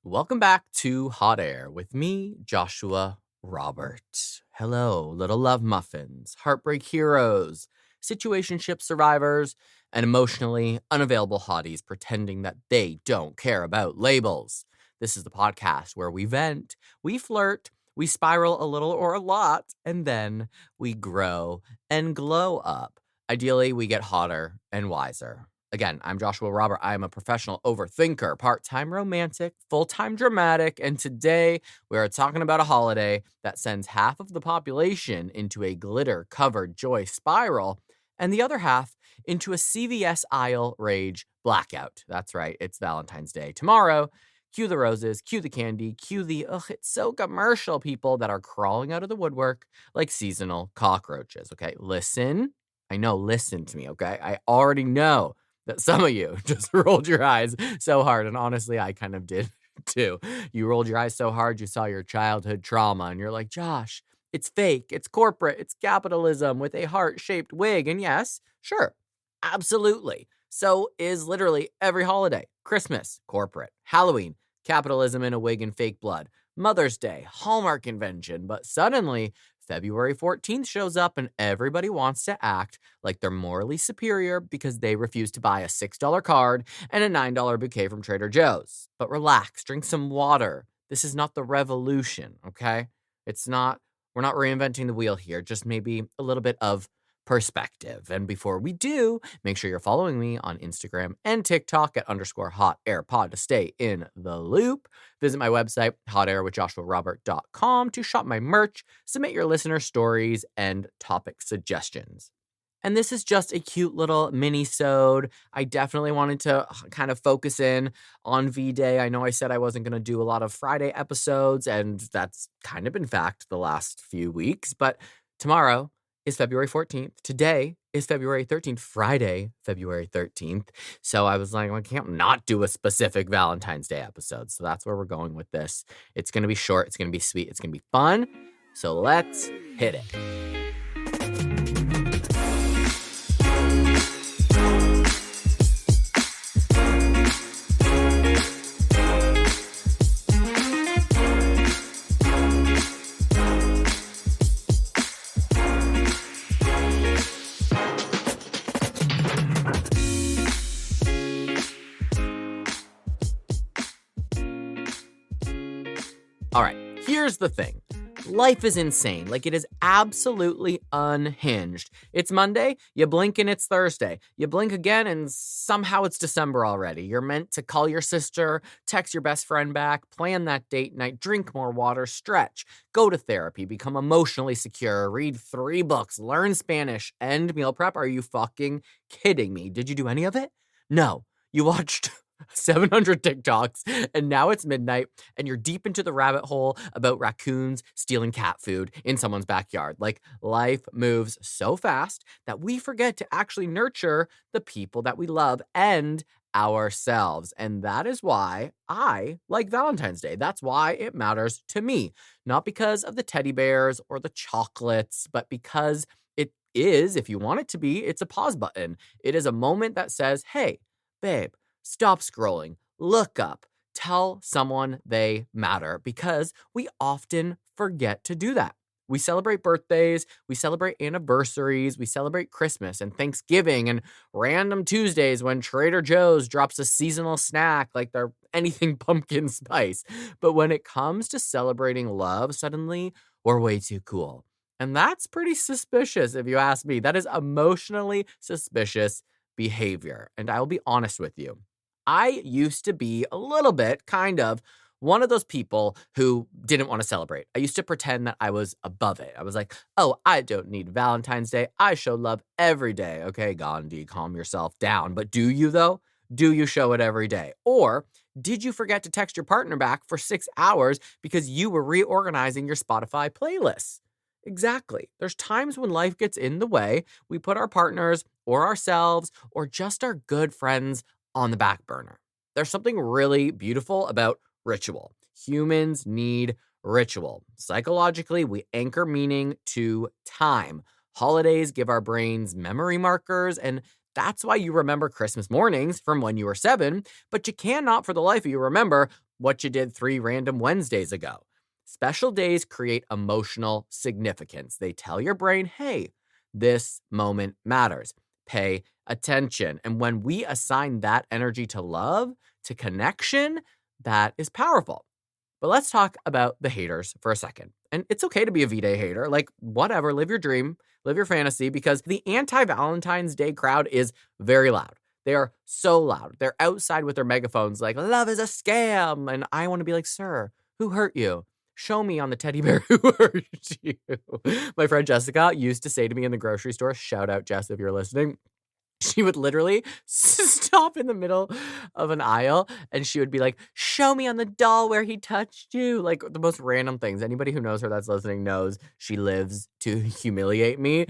Welcome back to Hot Air with me, Joshua Roberts. Hello, little love muffins, heartbreak heroes, situationship survivors, and emotionally unavailable hotties pretending that they don't care about labels. This is the podcast where we vent, we flirt, we spiral a little or a lot, and then we grow and glow up. Ideally, we get hotter and wiser. Again, I'm Joshua Robert. I am a professional overthinker, part-time romantic, full-time dramatic, and today we are talking about a holiday that sends half of the population into a glitter-covered joy spiral and the other half into a CVS aisle rage blackout. That's right, it's Valentine's Day tomorrow. Cue the roses, cue the candy, cue the, it's so commercial people that are crawling out of the woodwork like seasonal cockroaches, okay? Listen to me, okay? I already know that some of you just rolled your eyes so hard. And honestly, I kind of did too. You rolled your eyes so hard, you saw your childhood trauma and you're like, Josh, it's fake, it's corporate, it's capitalism with a heart-shaped wig. And yes, sure, absolutely. So is literally every holiday. Christmas, corporate. Halloween, capitalism in a wig and fake blood. Mother's Day, Hallmark convention. But suddenly, February 14th shows up and everybody wants to act like they're morally superior because they refuse to buy a $6 card and a $9 bouquet from Trader Joe's. But relax, drink some water. This is not the revolution, okay? We're not reinventing the wheel here, just maybe a little bit of perspective. And before we do, make sure you're following me on Instagram and TikTok at _hotairpod to stay in the loop. Visit my website, hotairwithjoshuarobert.com, to shop my merch, submit your listener stories, and topic suggestions. And this is just a cute little mini-sode. I definitely wanted to kind of focus in on V-Day. I know I said I wasn't going to do a lot of Friday episodes, and that's kind of been fact the last few weeks. But tomorrow is February 14th. Today is February 13th, Friday, February 13th. So I was like, I can't not do a specific Valentine's Day episode. So that's where we're going with this. It's going to be short. It's going to be sweet. It's going to be fun. So let's hit it. All right, here's the thing. Life is insane. Like, it is absolutely unhinged. It's Monday, you blink and it's Thursday. You blink again and somehow it's December already. You're meant to call your sister, text your best friend back, plan that date night, drink more water, stretch, go to therapy, become emotionally secure, read 3 books, learn Spanish, end meal prep. Are you fucking kidding me? Did you do any of it? No. You watched 700 TikToks, and now it's midnight, and you're deep into the rabbit hole about raccoons stealing cat food in someone's backyard. Like, life moves so fast that we forget to actually nurture the people that we love and ourselves. And that is why I like Valentine's Day. That's why it matters to me. Not because of the teddy bears or the chocolates, but because it is, if you want it to be, it's a pause button. It is a moment that says, hey, babe, stop scrolling, look up, tell someone they matter, because we often forget to do that. We celebrate birthdays, we celebrate anniversaries, we celebrate Christmas and Thanksgiving and random Tuesdays when Trader Joe's drops a seasonal snack like they're anything pumpkin spice. But when it comes to celebrating love, suddenly we're way too cool. And that's pretty suspicious if you ask me. That is emotionally suspicious behavior. And I'll be honest with you. I used to be a little bit, kind of, one of those people who didn't want to celebrate. I used to pretend that I was above it. I was like, oh, I don't need Valentine's Day. I show love every day. Okay, Gandhi, calm yourself down. But do you, though? Do you show it every day? Or did you forget to text your partner back for 6 hours because you were reorganizing your Spotify playlists? Exactly. There's times when life gets in the way. We put our partners or ourselves or just our good friends on the back burner. There's something really beautiful about ritual. Humans need ritual. Psychologically, we anchor meaning to time. Holidays give our brains memory markers, and that's why you remember Christmas mornings from when you were 7, but you cannot for the life of you remember what you did 3 random Wednesdays ago. Special days create emotional significance. They tell your brain, hey, this moment matters. Pay attention. And when we assign that energy to love, to connection, that is powerful. But let's talk about the haters for a second. And it's okay to be a V-Day hater. Like, whatever, live your dream, live your fantasy, because the anti-Valentine's Day crowd is very loud. They are so loud. They're outside with their megaphones like, love is a scam. And I want to be like, sir, who hurt you? Show me on the teddy bear who hurt you. My friend Jessica used to say to me in the grocery store, shout out, Jess, if you're listening, she would literally stop in the middle of an aisle and she would be like, show me on the doll where he touched you. Like the most random things. Anybody who knows her that's listening knows she lives to humiliate me.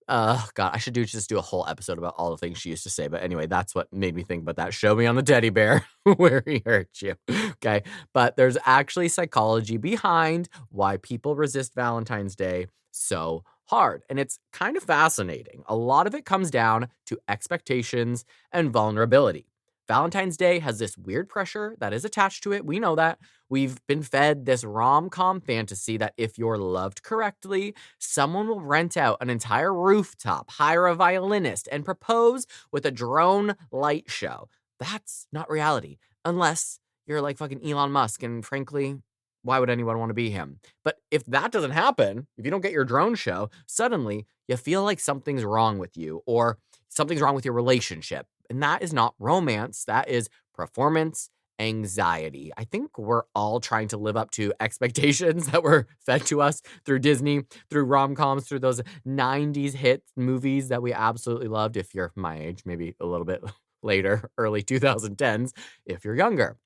God, I should just do a whole episode about all the things she used to say. But anyway, that's what made me think about that. Show me on the teddy bear where he hurt you. Okay. But there's actually psychology behind why people resist Valentine's Day so hard. And it's kind of fascinating. A lot of it comes down to expectations and vulnerability. Valentine's Day has this weird pressure that is attached to it. We know that. We've been fed this rom-com fantasy that if you're loved correctly, someone will rent out an entire rooftop, hire a violinist, and propose with a drone light show. That's not reality, unless you're like fucking Elon Musk, and frankly, why would anyone want to be him? But if that doesn't happen, if you don't get your drone show, suddenly you feel like something's wrong with you or something's wrong with your relationship. And that is not romance. That is performance anxiety. I think we're all trying to live up to expectations that were fed to us through Disney, through rom-coms, through those 90s hit movies that we absolutely loved. If you're my age, maybe a little bit later, early 2010s, if you're younger.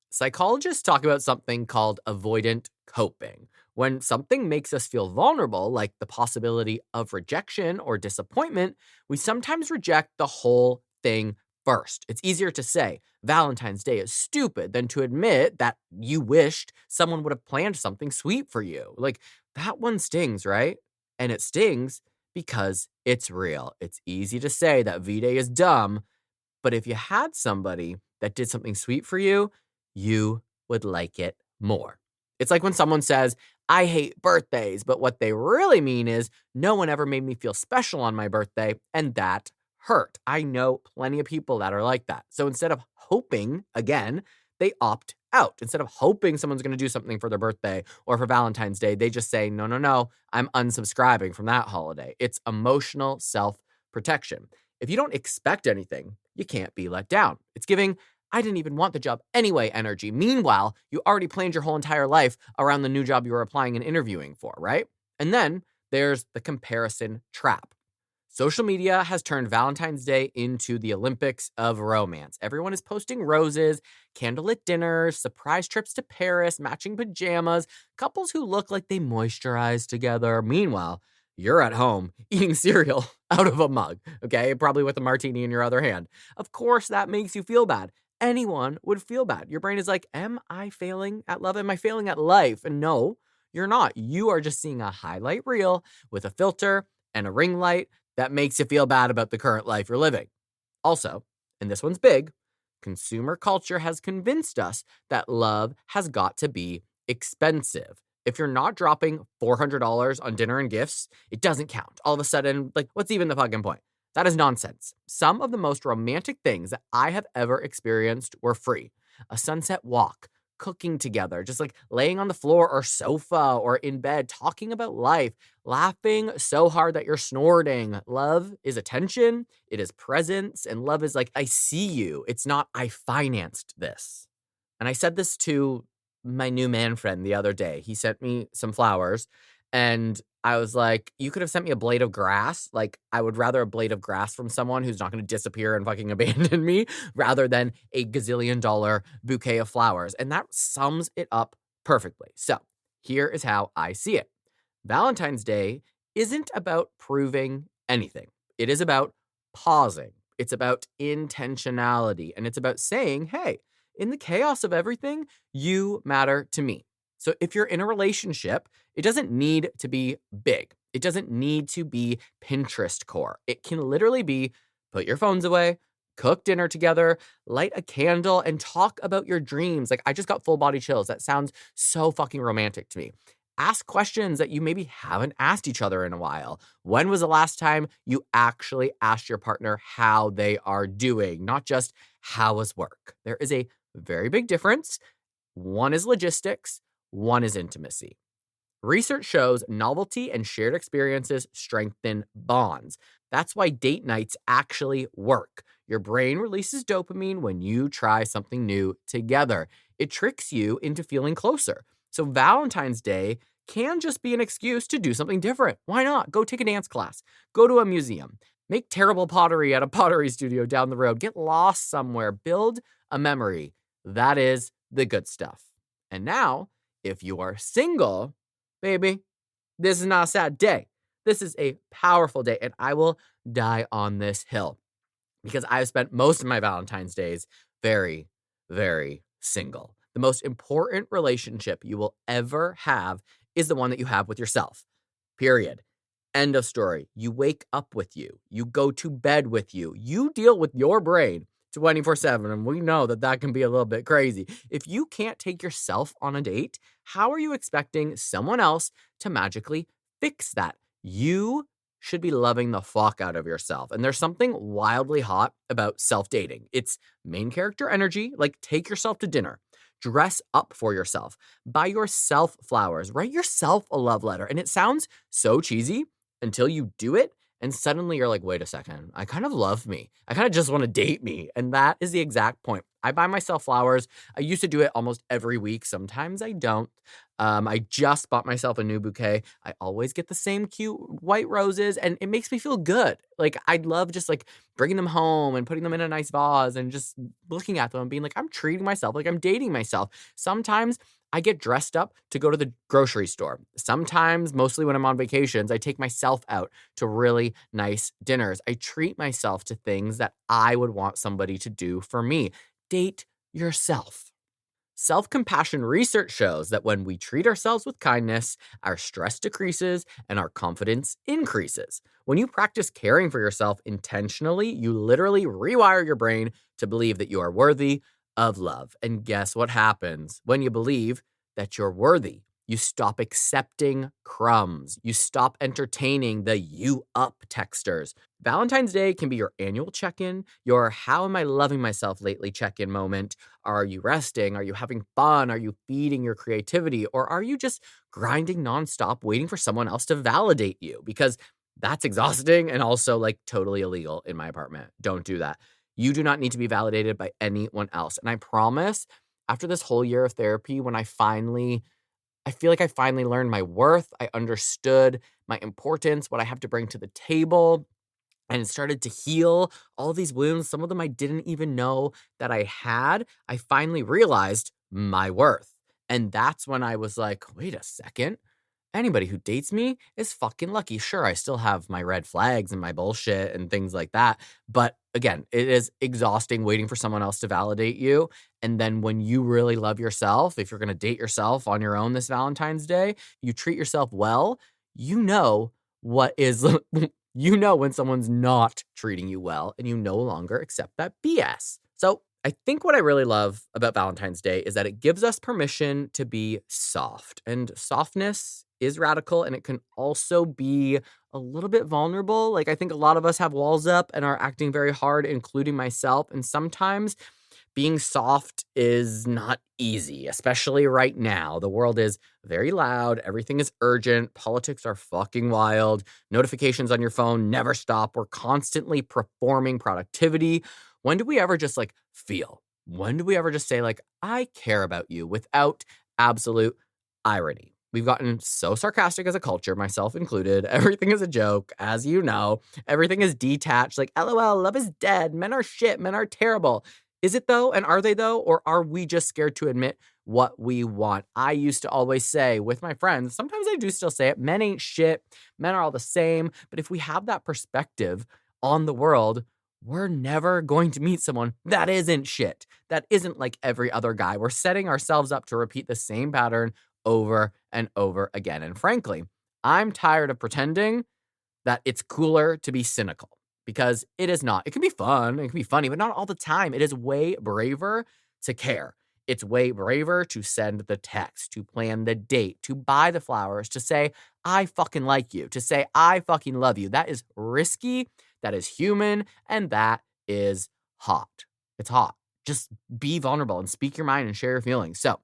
Psychologists talk about something called avoidant coping. When something makes us feel vulnerable, like the possibility of rejection or disappointment, we sometimes reject the whole thing first. It's easier to say Valentine's Day is stupid than to admit that you wished someone would have planned something sweet for you. Like, that one stings, right? And it stings because it's real. It's easy to say that V-Day is dumb, but if you had somebody that did something sweet for you, you would like it more. It's like when someone says, I hate birthdays, but what they really mean is no one ever made me feel special on my birthday, and that hurt. I know plenty of people that are like that. So instead of hoping, again, they opt out. Instead of hoping someone's going to do something for their birthday or for Valentine's Day, they just say, no, I'm unsubscribing from that holiday. It's emotional self-protection. If you don't expect anything, you can't be let down. It's giving I didn't even want the job anyway energy. Meanwhile, you already planned your whole entire life around the new job you were applying and interviewing for, right? And then there's the comparison trap. Social media has turned Valentine's Day into the Olympics of romance. Everyone is posting roses, candlelit dinners, surprise trips to Paris, matching pajamas, couples who look like they moisturize together. Meanwhile, you're at home eating cereal out of a mug, okay? Probably with a martini in your other hand. Of course, that makes you feel bad. Anyone would feel bad. Your brain is like, am I failing at love? Am I failing at life? And no, you're not. You are just seeing a highlight reel with a filter and a ring light that makes you feel bad about the current life you're living. Also, and this one's big, consumer culture has convinced us that love has got to be expensive. If you're not dropping $400 on dinner and gifts, it doesn't count. All of a sudden, like, what's even the fucking point? That is nonsense. Some of the most romantic things that I have ever experienced were free. A sunset walk, cooking together, just like laying on the floor or sofa or in bed, talking about life, laughing so hard that you're snorting. Love is attention, it is presence, and love is like, I see you. It's not, I financed this. And I said this to my new man friend the other day. He sent me some flowers and I was like, you could have sent me a blade of grass. Like, I would rather a blade of grass from someone who's not going to disappear and fucking abandon me rather than a gazillion-dollar bouquet of flowers. And that sums it up perfectly. So here is how I see it. Valentine's Day isn't about proving anything. It is about pausing. It's about intentionality. And it's about saying, hey, in the chaos of everything, you matter to me. So if you're in a relationship, it doesn't need to be big. It doesn't need to be Pinterest core. It can literally be put your phones away, Cook dinner together, light a candle, and talk about your dreams. Like, I just got full body chills. That sounds so fucking romantic to me. Ask questions that you maybe haven't asked each other in a while. When was the last time you actually asked your partner how they are doing, not just how was work? There is a very big difference. One is logistics, one is intimacy. Research shows novelty and shared experiences strengthen bonds. That's why date nights actually work. Your brain releases dopamine when you try something new together. It tricks you into feeling closer. So, Valentine's Day can just be an excuse to do something different. Why not? Go take a dance class, go to a museum, make terrible pottery at a pottery studio down the road, get lost somewhere, build a memory. That is the good stuff. And now, if you are single, baby, this is not a sad day. This is a powerful day, and I will die on this hill because I've spent most of my Valentine's days very, very single. The most important relationship you will ever have is the one that you have with yourself. Period. End of story. You wake up with you. You go to bed with you. You deal with your brain 24/7, and we know that that can be a little bit crazy. If you can't take yourself on a date, how are you expecting someone else to magically fix that? You should be loving the fuck out of yourself. And there's something wildly hot about self-dating. It's main character energy, like take yourself to dinner. Dress up for yourself. Buy yourself flowers. Write yourself a love letter. And it sounds so cheesy until you do it. And suddenly you're like, wait a second, I kind of love me. I kind of just want to date me. And that is the exact point. I buy myself flowers. I used to do it almost every week. Sometimes I don't. I just bought myself a new bouquet. I always get the same cute white roses, and it makes me feel good. Like, I'd love just like bringing them home and putting them in a nice vase and just looking at them and being like, I'm treating myself like I'm dating myself. Sometimes I get dressed up to go to the grocery store. Sometimes, mostly when I'm on vacations, I take myself out to really nice dinners. I treat myself to things that I would want somebody to do for me. Date yourself. Self-compassion research shows that when we treat ourselves with kindness, our stress decreases and our confidence increases. When you practice caring for yourself intentionally, you literally rewire your brain to believe that you are worthy of love. And guess what happens when you believe that you're worthy? You stop accepting crumbs. You stop entertaining the you up texters. Valentine's Day can be your annual check-in, your how am I loving myself lately check-in moment. Are you resting? Are you having fun? Are you feeding your creativity? Or are you just grinding nonstop waiting for someone else to validate you? Because that's exhausting and also like totally illegal in my apartment. Don't do that. You do not need to be validated by anyone else. And I promise, after this whole year of therapy, when I feel like I finally learned my worth, I understood my importance, what I have to bring to the table, and it started to heal all these wounds. Some of them I didn't even know that I had. I finally realized my worth. And that's when I was like, wait a second. Anybody who dates me is fucking lucky. Sure, I still have my red flags and my bullshit and things like that. But again, it is exhausting waiting for someone else to validate you. And then when you really love yourself, if you're going to date yourself on your own this Valentine's Day, you treat yourself well, you know what is, you know when someone's not treating you well and you no longer accept that BS. So I think what I really love about Valentine's Day is that it gives us permission to be soft. And softness is radical, and it can also be a little bit vulnerable. Like, I think a lot of us have walls up and are acting very hard, including myself. And sometimes being soft is not easy, especially right now. The world is very loud. Everything is urgent. Politics are fucking wild. Notifications on your phone never stop. We're constantly performing productivity. When do we ever just like feel? When do we ever just say like, I care about you without absolute irony? We've gotten so sarcastic as a culture, myself included. Everything is a joke, as you know. Everything is detached, like, LOL, love is dead. Men are shit. Men are terrible. Is it though? And are they though? Or are we just scared to admit what we want? I used to always say with my friends, sometimes I do still say it, men ain't shit. Men are all the same. But if we have that perspective on the world, we're never going to meet someone that isn't shit. That isn't like every other guy. We're setting ourselves up to repeat the same pattern over and over again. And frankly, I'm tired of pretending that it's cooler to be cynical. because it is not. It can be fun, it can be funny, but not all the time. It is way braver to care. It's way braver to send the text, to plan the date, to buy the flowers, to say, I fucking like you, to say, I fucking love you. That is risky, that is human, and that is hot. It's hot. Just be vulnerable and speak your mind and share your feelings. So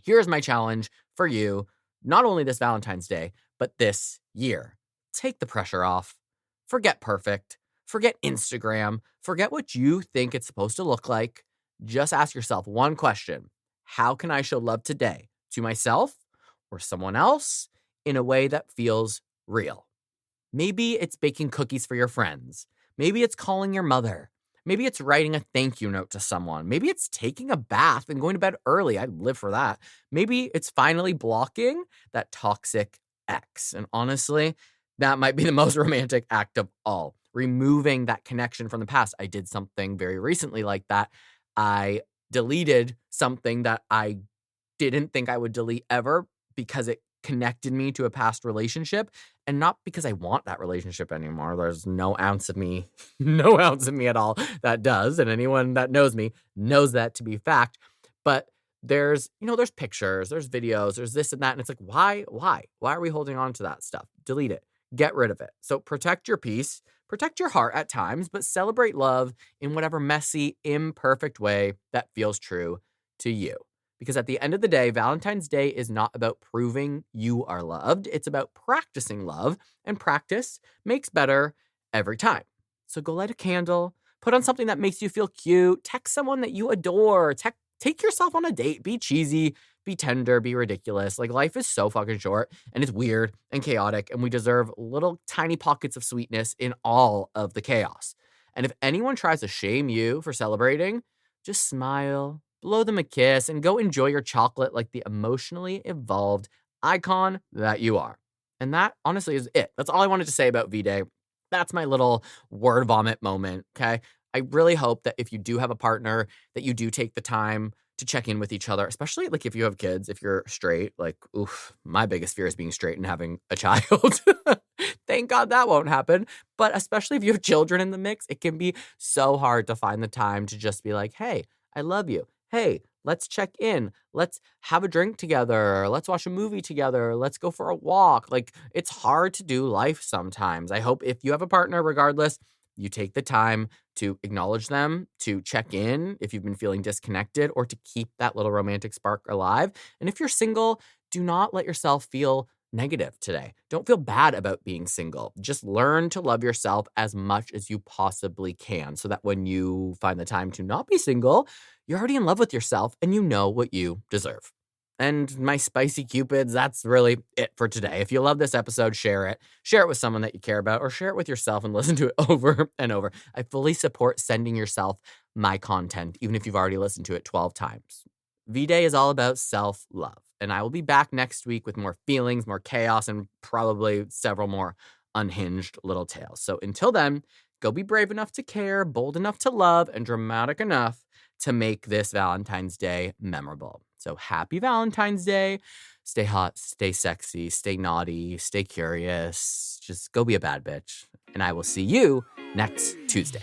here's my challenge for you, not only this Valentine's Day, but this year. Take the pressure off. Forget perfect. Forget Instagram. Forget what you think it's supposed to look like. Just ask yourself one question. How can I show love today to myself or someone else in a way that feels real? Maybe it's baking cookies for your friends. Maybe it's calling your mother. Maybe it's writing a thank you note to someone. Maybe it's taking a bath and going to bed early. I'd live for that. Maybe it's finally blocking that toxic ex. And honestly, that might be the most romantic act of all. Removing that connection from the past. I did something very recently like that. I deleted something that I didn't think I would delete ever because it connected me to a past relationship, and not because I want that relationship anymore. There's no ounce of me, no ounce of me at all that does. And anyone that knows me knows that to be fact. But there's pictures, there's videos, there's this and that. And it's like, why are we holding on to that stuff? Delete it, get rid of it. So protect your peace, protect your heart at times, but celebrate love in whatever messy, imperfect way that feels true to you. Because at the end of the day, Valentine's Day is not about proving you are loved. It's about practicing love, and practice makes better every time. So go light a candle, put on something that makes you feel cute, text someone that you adore, take yourself on a date, be cheesy, be tender, be ridiculous. Like, life is so fucking short, and it's weird and chaotic, and we deserve little tiny pockets of sweetness in all of the chaos. And if anyone tries to shame you for celebrating, just smile, blow them a kiss, and go enjoy your chocolate like the emotionally evolved icon that you are. And that, honestly, is it. That's all I wanted to say about V-Day. That's my little word vomit moment, okay? I really hope that if you do have a partner, that you do take the time to check in with each other, especially like if you have kids, if you're straight. Like, oof, my biggest fear is being straight and having a child. Thank God that won't happen. But especially if you have children in the mix, it can be so hard to find the time to just be like, hey, I love you. Hey, let's check in. Let's have a drink together. Let's watch a movie together. Let's go for a walk. Like, it's hard to do life sometimes. I hope if you have a partner, regardless, you take the time to acknowledge them, to check in if you've been feeling disconnected, or to keep that little romantic spark alive. And if you're single, do not let yourself feel negative today. Don't feel bad about being single. Just learn to love yourself as much as you possibly can, so that when you find the time to not be single, you're already in love with yourself and you know what you deserve. And my spicy cupids, that's really it for today. If you love this episode, share it. Share it with someone that you care about, or share it with yourself and listen to it over and over. I fully support sending yourself my content, even if you've already listened to it 12 times. V-Day is all about self-love. And I will be back next week with more feelings, more chaos, and probably several more unhinged little tales. So until then, go be brave enough to care, bold enough to love, and dramatic enough to make this Valentine's Day memorable. So happy Valentine's Day. Stay hot, stay sexy, stay naughty, stay curious. Just go be a bad bitch. And I will see you next Tuesday.